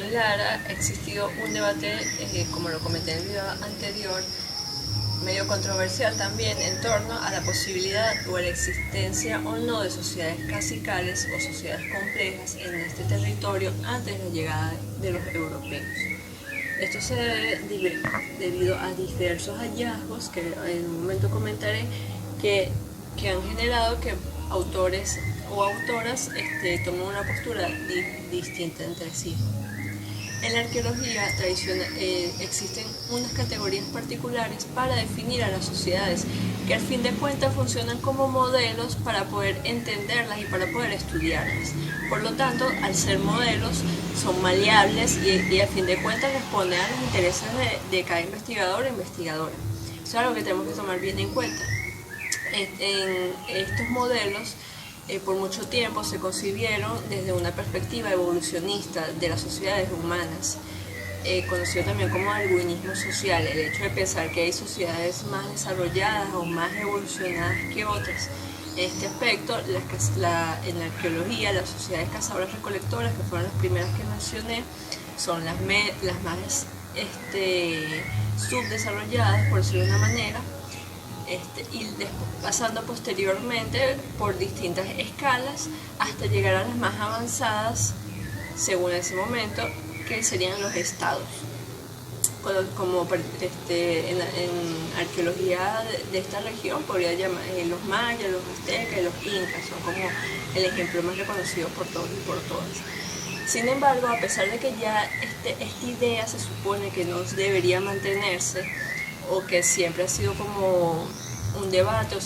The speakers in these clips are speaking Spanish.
en Lara ha existido un debate, como lo comenté en el video anterior, medio controversial también en torno a la posibilidad o a la existencia o no de sociedades cacicales o sociedades complejas en este territorio antes de la llegada de los europeos. Esto se debe debido a diversos hallazgos que en un momento comentaré que han generado que autores o autoras tomen una postura distinta entre sí. En la arqueología tradicional existen unas categorías particulares para definir a las sociedades que al fin de cuentas funcionan como modelos para poder entenderlas y para poder estudiarlas. Por lo tanto, al ser modelos, son maleables y al fin de cuentas responden a los intereses de cada investigador o investigadora. Eso es algo que tenemos que tomar bien en cuenta. En estos modelos por mucho tiempo se concibieron desde una perspectiva evolucionista de las sociedades humanas, conocido también como darwinismo social, el hecho de pensar que hay sociedades más desarrolladas o más evolucionadas que otras. En este aspecto, en la arqueología, las sociedades cazadoras-recolectoras, que fueron las primeras que mencioné, son las más subdesarrolladas, por decirlo de una manera, y pasando posteriormente por distintas escalas hasta llegar a las más avanzadas, según ese momento, que serían los estados. Como en arqueología de esta región podría llamar los mayas, los aztecas y los incas, son como el ejemplo más reconocido por todos y por todas. Sin embargo, a pesar de que ya esta idea se supone que no debería mantenerse, o que siempre ha sido como un debate,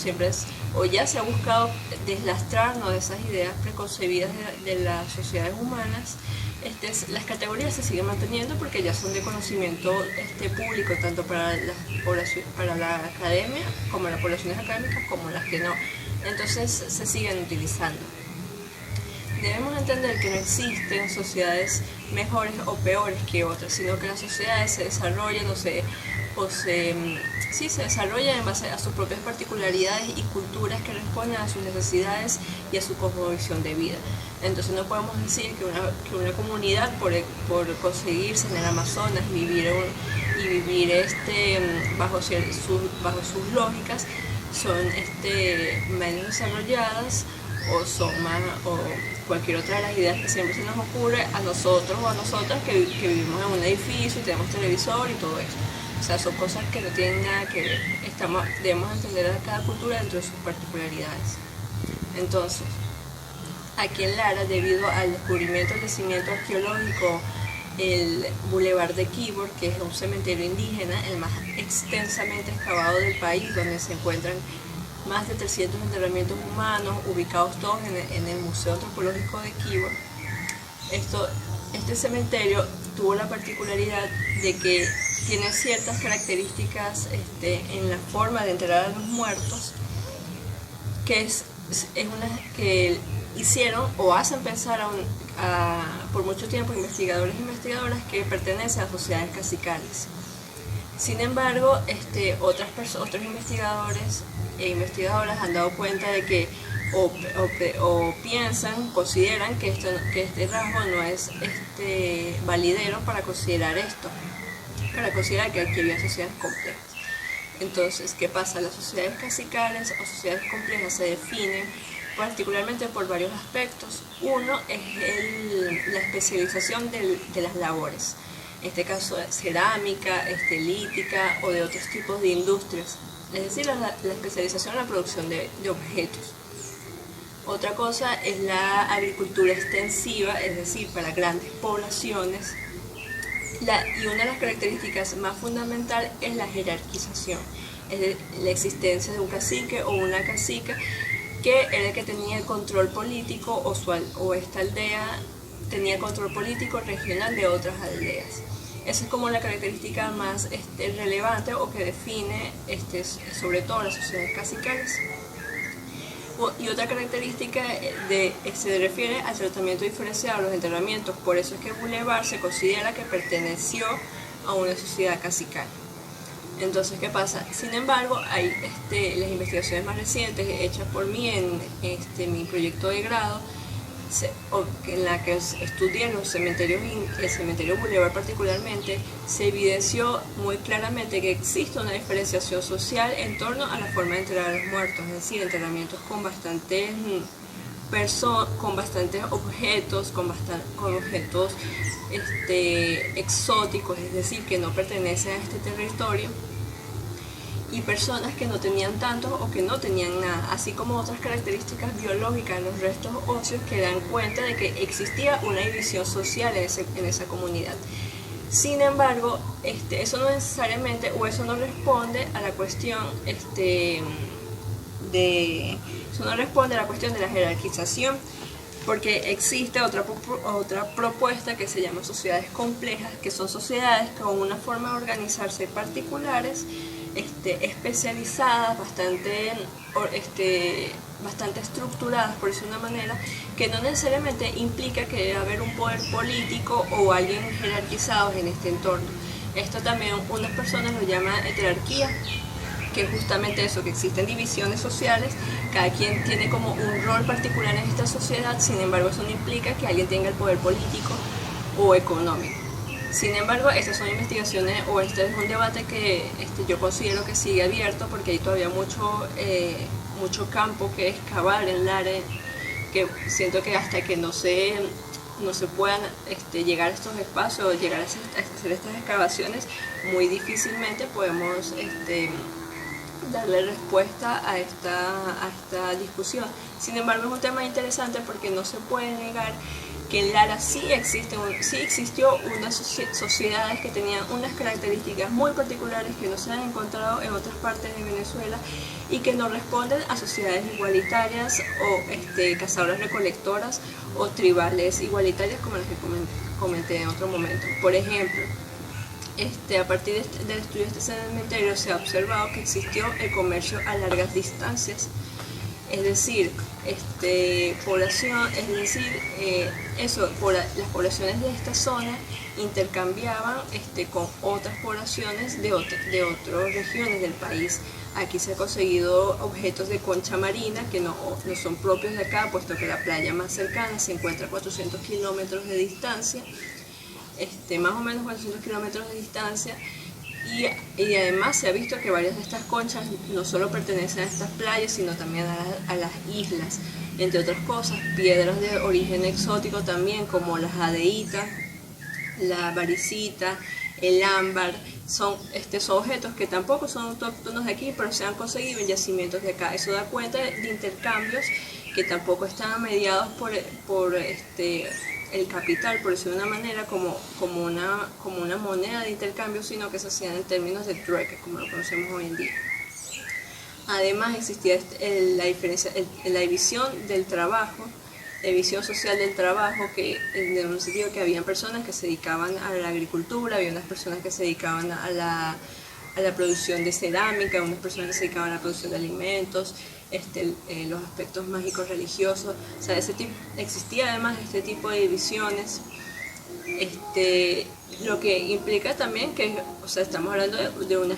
o ya se ha buscado deslastrarnos de esas ideas preconcebidas de las sociedades humanas, las categorías se siguen manteniendo porque ya son de conocimiento público, tanto para la academia, como las poblaciones académicas, como las que no. Entonces se siguen utilizando. Debemos entender que no existen sociedades mejores o peores que otras, sino que las sociedades se desarrollan se desarrollan en base a sus propias particularidades y culturas que responden a sus necesidades y a su cosmovisión de vida. Entonces no podemos decir que una comunidad por conseguirse en el Amazonas vivir bajo sus lógicas son menos desarrolladas o son más, o cualquier otra de las ideas que siempre se nos ocurre a nosotros o a nosotras que vivimos en un edificio y tenemos televisor y todo esto. O sea, son cosas que no tienen nada que ver. Debemos entender a cada cultura dentro de sus particularidades. Entonces, aquí en Lara, debido al descubrimiento del yacimiento arqueológico, el Boulevard de Quíbor, que es un cementerio indígena, el más extensamente excavado del país, donde se encuentran más de 300 enterramientos humanos, ubicados todos en el Museo Antropológico de Quíbor. Este cementerio tuvo la particularidad de que tiene ciertas características en la forma de enterrar a los muertos, que que hicieron o hacen pensar por mucho tiempo investigadores e investigadoras que pertenecen a sociedades cacicales. Sin embargo, otros investigadores e investigadoras han dado cuenta de que consideran que este rasgo no es validero para considerar que aquí había sociedades complejas. Entonces, ¿qué pasa? Las sociedades cacicales o sociedades complejas se definen particularmente por varios aspectos. Uno es la especialización de las labores, en este caso cerámica, lítica o de otros tipos de industrias, es decir, la especialización en la producción de objetos. Otra cosa es la agricultura extensiva, es decir, para grandes poblaciones. Y una de las características más fundamentales es la jerarquización, es la existencia de un cacique o una cacica que era el que tenía el control político o esta aldea tenía control político regional de otras aldeas. Esa es como la característica más relevante o que define sobre todo las sociedades cacicales. Y otra característica se refiere al tratamiento diferenciado de los enterramientos. Por eso es que Boulevard se considera que perteneció a una sociedad cacical. Entonces, ¿qué pasa? Sin embargo, hay las investigaciones más recientes hechas por mí en mi proyecto de grado en la que estudié los cementerios, el cementerio Bolívar particularmente, se evidenció muy claramente que existe una diferenciación social en torno a la forma de enterrar a los muertos, es decir, enterramientos con bastantes objetos, con objetos exóticos, es decir, que no pertenecen a este territorio, y personas que no tenían tanto o que no tenían nada, así como otras características biológicas en los restos óseos que dan cuenta de que existía una división social en esa comunidad. Sin embargo, eso no necesariamente, o eso no responde a la cuestión de la jerarquización, porque existe otra propuesta que se llama sociedades complejas, que son sociedades con una forma de organizarse particulares, especializadas, bastante estructuradas, por decirlo de una manera, que no necesariamente implica que debe haber un poder político o alguien jerarquizado en este entorno. Esto también unas personas lo llaman heterarquía, que es justamente eso, que existen divisiones sociales, cada quien tiene como un rol particular en esta sociedad, sin embargo eso no implica que alguien tenga el poder político o económico. Sin embargo, estas son investigaciones, o este es un debate que yo considero que sigue abierto, porque hay todavía mucho campo que excavar en Lara, que siento que hasta que no se puedan llegar a estos espacios o llegar a hacer estas excavaciones, muy difícilmente podemos darle respuesta a esta discusión. Sin embargo, es un tema interesante porque no se puede negar que en Lara sí existió unas sociedades que tenían unas características muy particulares que no se han encontrado en otras partes de Venezuela y que no responden a sociedades igualitarias o cazadoras recolectoras o tribales igualitarias como las que comenté en otro momento. Por ejemplo, a partir del estudio de este cementerio se ha observado que existió el comercio a largas distancias, es decir, las poblaciones de esta zona intercambiaban con otras poblaciones de otras regiones del país. Aquí se han conseguido objetos de concha marina que no son propios de acá, puesto que la playa más cercana se encuentra a 400 kilómetros de distancia, más o menos 400 kilómetros de distancia. Y además se ha visto que varias de estas conchas no solo pertenecen a estas playas, sino también a las islas, entre otras cosas, piedras de origen exótico también, como la jadeíta, la varicita, el ámbar, son objetos que tampoco son autóctonos de aquí, pero se han conseguido en yacimientos de acá. Eso da cuenta de intercambios que tampoco están mediados por el capital, por decirlo de una manera, como una moneda de intercambio, sino que se hacían en términos de trueque, como lo conocemos hoy en día. Además existía la división del trabajo, la división social del trabajo, que en un sentido que habían personas que se dedicaban a la agricultura, había unas personas que se dedicaban a la producción de cerámica, unas personas que se dedicaban a la producción de alimentos, los aspectos mágicos religiosos, o sea, existía además este tipo de divisiones, lo que implica también que, estamos hablando de una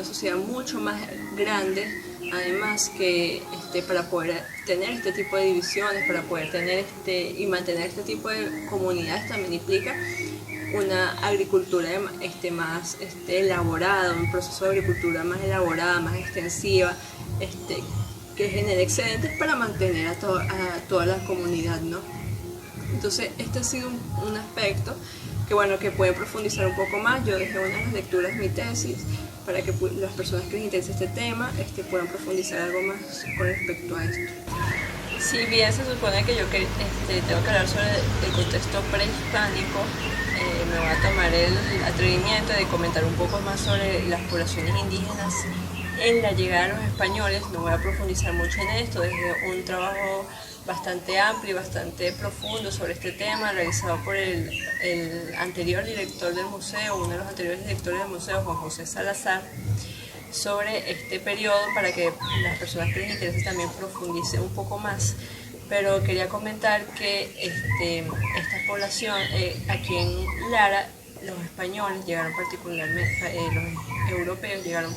sociedad mucho más grande, además que para poder tener este tipo de divisiones, para poder tener y mantener este tipo de comunidades también implica una agricultura más elaborada, un proceso de agricultura más elaborada, más extensiva, que genere excedentes para mantener a toda la comunidad, ¿no? Entonces, este ha sido un aspecto que pueden profundizar un poco más. Yo dejé una de las lecturas mi tesis para que las personas que les interese este tema puedan profundizar algo más con respecto a esto. Si bien se supone que yo tengo que hablar sobre el contexto prehispánico, me voy a tomar el atrevimiento de comentar un poco más sobre las poblaciones indígenas en la llegada de los españoles. No voy a profundizar mucho en esto, desde un trabajo bastante amplio y bastante profundo sobre este tema, realizado por el anterior director del museo, uno de los anteriores directores del museo, Juan José Salazar, sobre este periodo, para que las personas que les interese también profundicen un poco más. Pero quería comentar que esta población, aquí en Lara, los españoles llegaron particularmente, los europeos llegaron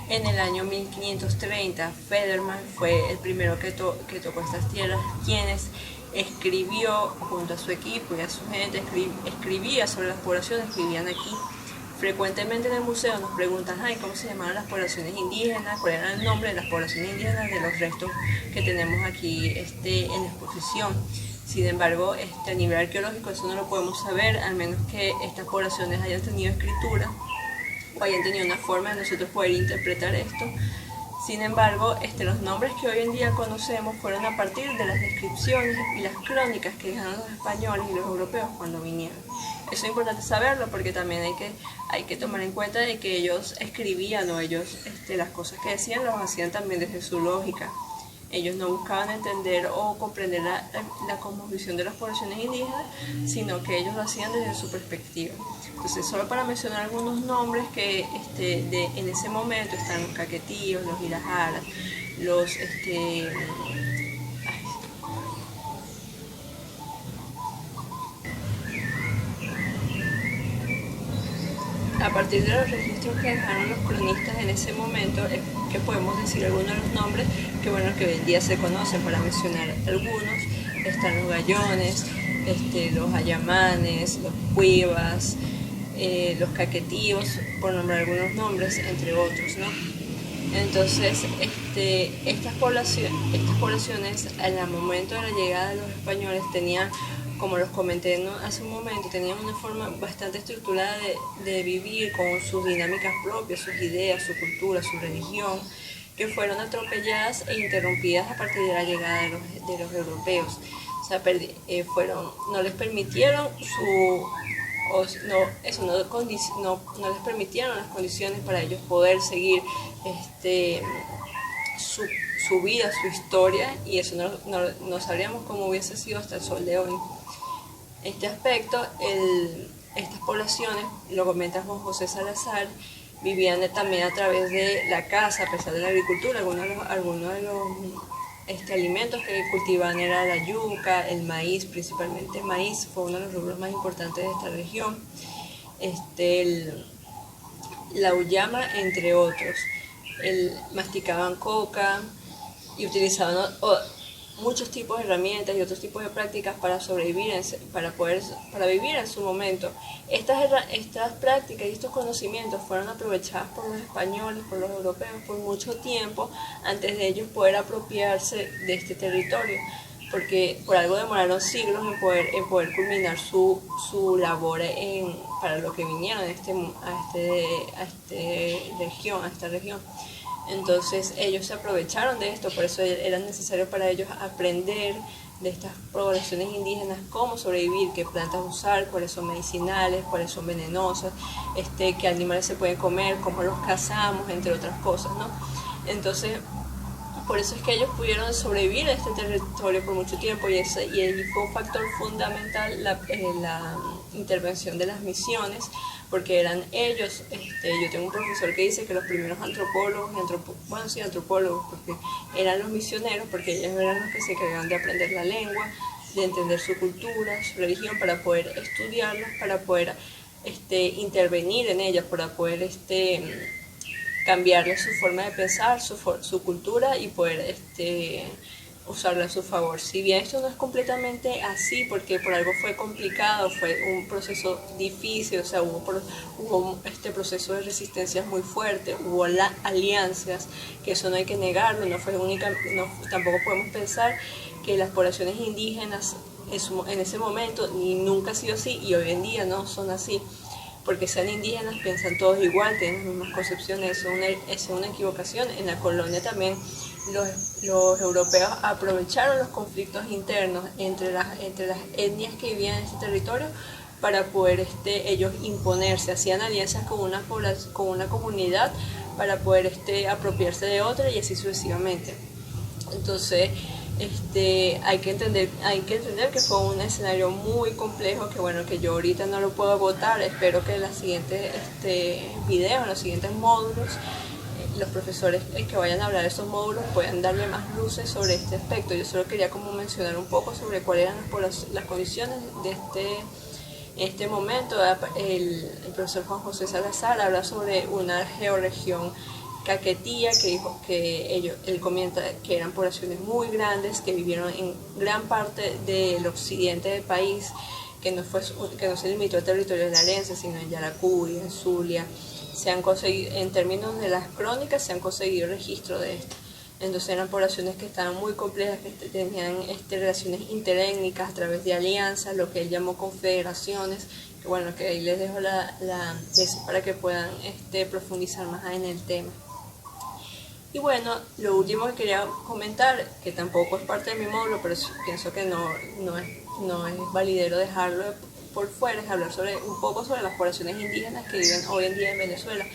en el año 1530. Federman fue el primero que tocó estas tierras, quienes escribió junto a su equipo y a su gente, escribía sobre las poblaciones que vivían aquí. Frecuentemente en el museo nos preguntan, ay, ¿cómo se llamaban las poblaciones indígenas? ¿Cuál era el nombre de las poblaciones indígenas de los restos que tenemos aquí en la exposición? Sin embargo, a nivel arqueológico eso no lo podemos saber, al menos que estas poblaciones hayan tenido escritura o hayan tenido una forma de nosotros poder interpretar esto. Sin embargo, los nombres que hoy en día conocemos fueron a partir de las descripciones y las crónicas que dejaron los españoles y los europeos cuando vinieron. Eso es importante saberlo porque también hay que tomar en cuenta de que ellos escribían o ellos las cosas que decían las hacían también desde su lógica. Ellos no buscaban entender o comprender la cosmovisión de las poblaciones indígenas, sino que ellos lo hacían desde su perspectiva. Entonces, solo para mencionar algunos nombres que en ese momento están los caquetíos, los irajaras, los a partir de los registros que dejaron los cronistas en ese momento es que podemos decir algunos de los nombres que hoy en día se conocen. Para mencionar algunos están los gallones, los ayamanes, los cuivas, los caquetíos, por nombrar algunos nombres, entre otros, ¿no? Entonces, estas poblaciones en el momento de la llegada de los españoles tenían, como los comenté hace un momento, tenían una forma bastante estructurada de vivir con sus dinámicas propias, sus ideas, su cultura, su religión, que fueron atropelladas e interrumpidas a partir de la llegada de los europeos. O sea, no les permitieron no les permitieron las condiciones para ellos poder seguir su vida, su historia, y eso no sabríamos cómo hubiese sido hasta el sol de hoy. Este aspecto, estas poblaciones, lo comenta Juan José Salazar, vivían también a través de la caza, a pesar de la agricultura. Algunos de los alimentos que cultivaban era la yuca, el maíz, principalmente el maíz, fue uno de los rubros más importantes de esta región, la uyama, entre otros. Masticaban coca y utilizaban muchos tipos de herramientas y otros tipos de prácticas para sobrevivir, para vivir en su momento. Estas prácticas y estos conocimientos fueron aprovechadas por los españoles, por los europeos, por mucho tiempo antes de ellos poder apropiarse de este territorio, porque por algo demoraron siglos en poder culminar su labor para lo que vinieron a esta región. Entonces ellos se aprovecharon de esto, por eso era necesario para ellos aprender de estas poblaciones indígenas cómo sobrevivir, qué plantas usar, cuáles son medicinales, cuáles son venenosas, qué animales se pueden comer, cómo los cazamos, entre otras cosas, ¿no? Entonces, por eso es que ellos pudieron sobrevivir a este territorio por mucho tiempo y fue un factor fundamental la intervención de las misiones, porque eran ellos, yo tengo un profesor que dice que los primeros antropólogos, porque eran los misioneros, porque ellos eran los que se encargaban de aprender la lengua, de entender su cultura, su religión, para poder estudiarlos, para poder intervenir en ellas, para poder cambiarle su forma de pensar, su cultura y poder usarla a su favor. Si bien esto no es completamente así, porque por algo fue complicado, fue un proceso difícil, o sea, hubo este proceso de resistencia muy fuerte, hubo alianzas, que eso no hay que negarlo, tampoco podemos pensar que las poblaciones indígenas en ese momento ni nunca ha sido así, y hoy en día no son así. Porque sean indígenas piensan todos igual, tienen las mismas concepciones, eso es una equivocación. En la colonia también los europeos aprovecharon los conflictos internos entre las etnias que vivían en este territorio para poder ellos imponerse, hacían alianzas con una comunidad para poder apropiarse de otra y así sucesivamente. Entonces, hay que entender que fue un escenario muy complejo, que yo ahorita no lo puedo agotar. Espero que en los siguientes videos, en los siguientes módulos, los profesores que vayan a hablar de estos módulos puedan darle más luces sobre este aspecto. Yo solo quería como mencionar un poco sobre cuáles eran las condiciones de este momento. El profesor Juan José Salazar habla sobre una georregión Caquetía, que dijo que él comenta que eran poblaciones muy grandes, que vivieron en gran parte del occidente del país, que no se limitó al territorio larense, sino en Yaracuy, en Zulia. Se han conseguido, en términos de las crónicas, se han conseguido registro de esto. Entonces eran poblaciones que estaban muy complejas, que tenían relaciones interétnicas a través de alianzas, lo que él llamó confederaciones, que bueno, que ahí les dejo eso para que puedan profundizar más en el tema. Y bueno, lo último que quería comentar, que tampoco es parte de mi módulo, pero pienso que no es validero dejarlo por fuera, es hablar un poco sobre las poblaciones indígenas que viven hoy en día en Venezuela.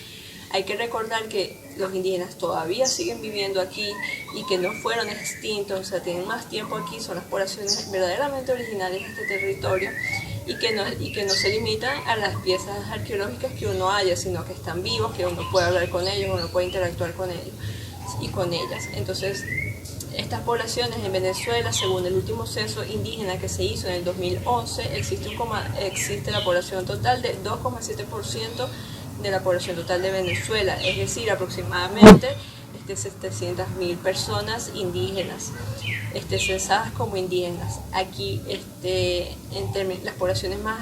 Hay que recordar que los indígenas todavía siguen viviendo aquí y que no fueron extintos, o sea, tienen más tiempo aquí, son las poblaciones verdaderamente originarias de este territorio y que no se limitan a las piezas arqueológicas que uno haya, sino que están vivos, que uno puede hablar con ellos, uno puede interactuar con ellos y con ellas. Entonces, estas poblaciones en Venezuela, según el último censo indígena que se hizo en el 2011, existe la población total de 2,7% de la población total de Venezuela, es decir, aproximadamente 700.000 personas indígenas, censadas como indígenas. Aquí, las poblaciones más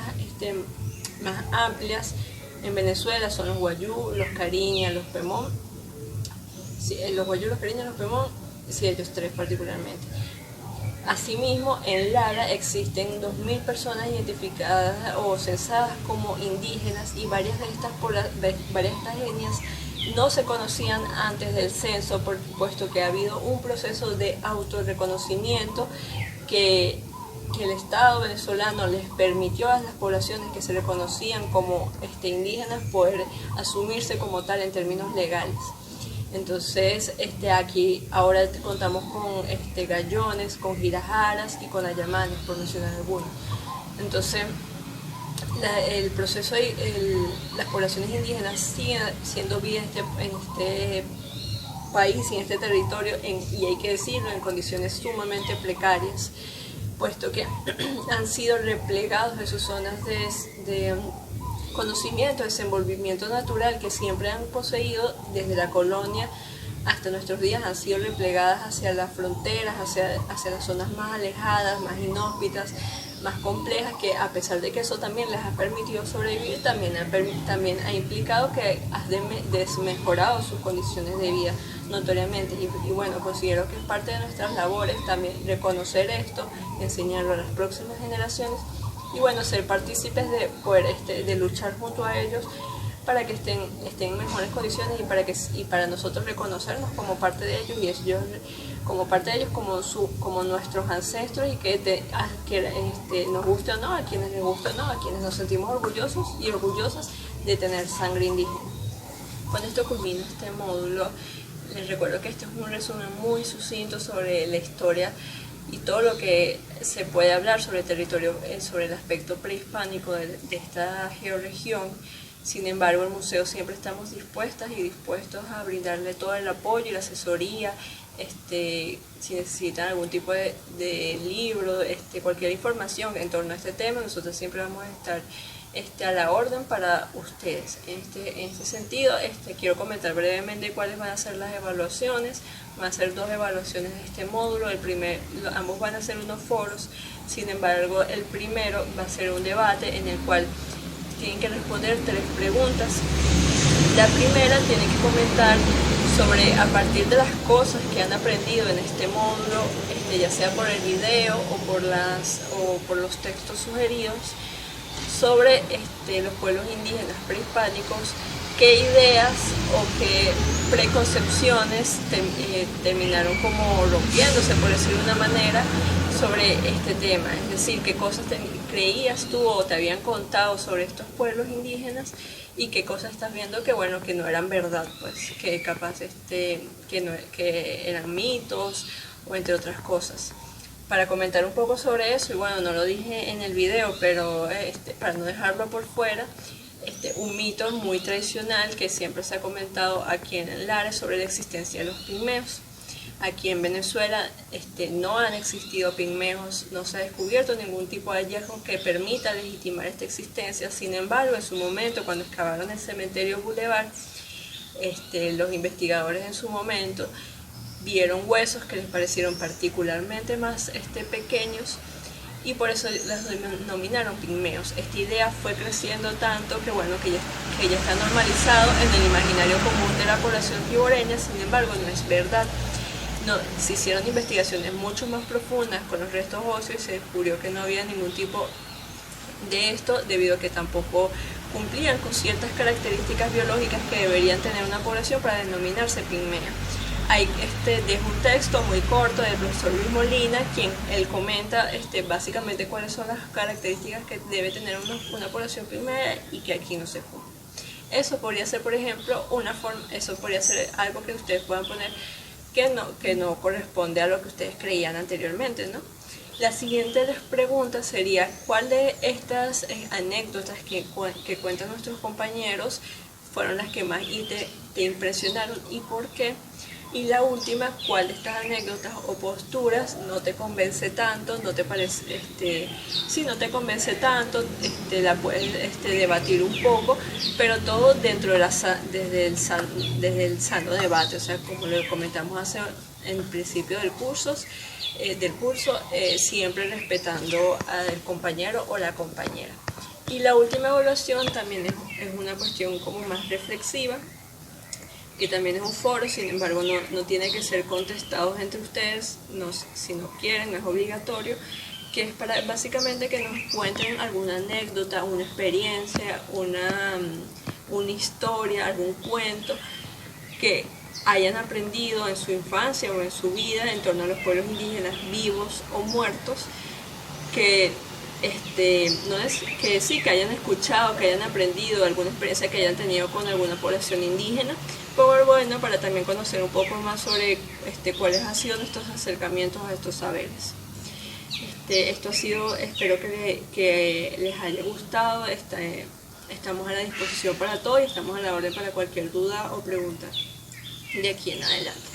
amplias en Venezuela son los Wayuu, los Cariñas, los Pemón. Sí, los Wayuu, los Cariñas, los Pemón, sí, ellos tres particularmente. Asimismo, en Lara existen 2.000 personas identificadas o censadas como indígenas y varias de estas etnias no se conocían antes del censo, puesto que ha habido un proceso de autorreconocimiento que el Estado venezolano les permitió a las poblaciones que se reconocían como indígenas poder asumirse como tal en términos legales. Entonces, aquí ahora contamos con gallones, con girajaras y con ayamanes, por mencionar algunos. Entonces, el proceso las poblaciones indígenas siguen siendo vidas en este país y en este territorio, y hay que decirlo, en condiciones sumamente precarias, puesto que han sido replegados de sus zonas de conocimiento, desenvolvimiento natural que siempre han poseído desde la colonia hasta nuestros días, han sido replegadas hacia las fronteras, hacia las zonas más alejadas, más inhóspitas, más complejas, que a pesar de que eso también les ha permitido sobrevivir, también ha implicado que ha desmejorado sus condiciones de vida notoriamente. Y bueno, considero que es parte de nuestras labores también reconocer esto, enseñarlo a las próximas generaciones y bueno, ser partícipes de poder de luchar junto a ellos para que estén en mejores condiciones y para nosotros reconocernos como parte de ellos y ellos como parte de ellos como nuestros ancestros, y que nos guste o no, a quienes les gusta o no, a quienes nos sentimos orgullosos y orgullosas de tener sangre indígena. Con esto culmino este módulo. Les recuerdo que este es un resumen muy sucinto sobre la historia y todo lo que se puede hablar sobre el territorio, sobre el aspecto prehispánico de esta georregión. Sin embargo, el museo siempre estamos dispuestos a brindarle todo el apoyo y la asesoría. Si necesitan algún tipo de libro, cualquier información en torno a este tema, nosotros siempre vamos a estar a la orden para ustedes. En este sentido, quiero comentar brevemente cuáles van a ser las evaluaciones. Van a ser 2 evaluaciones de este módulo. Ambos van a ser unos foros. Sin embargo, el primero va a ser un debate en el cual tienen que responder 3 preguntas. La primera tienen que comentar sobre, a partir de las cosas que han aprendido en este módulo, ya sea por el video o por los textos sugeridos, sobre los pueblos indígenas prehispánicos, qué ideas o qué preconcepciones terminaron como rompiéndose, por decirlo de una manera, sobre este tema. Es decir, qué cosas creías tú o te habían contado sobre estos pueblos indígenas y qué cosas estás viendo que no eran verdad, pues que capaz que eran mitos o entre otras cosas. Para comentar un poco sobre eso, y bueno, no lo dije en el video, pero para no dejarlo por fuera, un mito muy tradicional que siempre se ha comentado aquí en Lara sobre la existencia de los pigmeos. Aquí en Venezuela no han existido pigmeos, no se ha descubierto ningún tipo de hallazgo que permita legitimar esta existencia. Sin embargo, en su momento, cuando excavaron el cementerio Boulevard, Los investigadores en su momento vieron huesos que les parecieron particularmente más pequeños y por eso las denominaron pigmeos. Esta idea fue creciendo tanto que bueno, que ya está normalizado en el imaginario común de la población piboreña. Sin embargo, no es verdad. No, se hicieron investigaciones mucho más profundas con los restos óseos y se descubrió que no había ningún tipo de esto, debido a que tampoco cumplían con ciertas características biológicas que deberían tener una población para denominarse pigmea. Dejo un texto muy corto del profesor Luis Molina, quien él comenta básicamente cuáles son las características que debe tener una población pigmea y que aquí no se cumple. Eso podría ser, por ejemplo, eso podría ser algo que ustedes puedan poner que no corresponde a lo que ustedes creían anteriormente, ¿no? La siguiente pregunta sería, ¿cuál de estas anécdotas que cuentan nuestros compañeros fueron las que más te impresionaron y por qué? Y la última, ¿cuál de estas anécdotas o posturas no te convence tanto, no te parece, si no te convence tanto, la puedes debatir un poco, pero todo dentro de desde el sano debate, o sea, como lo comentamos en el principio del curso, siempre respetando al compañero o la compañera. Y la última evaluación también es una cuestión como más reflexiva, que también es un foro, sin embargo no tiene que ser contestados entre ustedes, si no quieren, no es obligatorio, que es para básicamente que nos cuenten alguna anécdota, una experiencia, una historia, algún cuento que hayan aprendido en su infancia o en su vida en torno a los pueblos indígenas vivos o muertos, que que hayan escuchado, que hayan aprendido alguna experiencia que hayan tenido con alguna población indígena, pero bueno, para también conocer un poco más sobre cuáles han sido nuestros acercamientos a estos saberes. Esto ha sido, espero que les haya gustado. Estamos a la disposición para todo y estamos a la orden para cualquier duda o pregunta de aquí en adelante.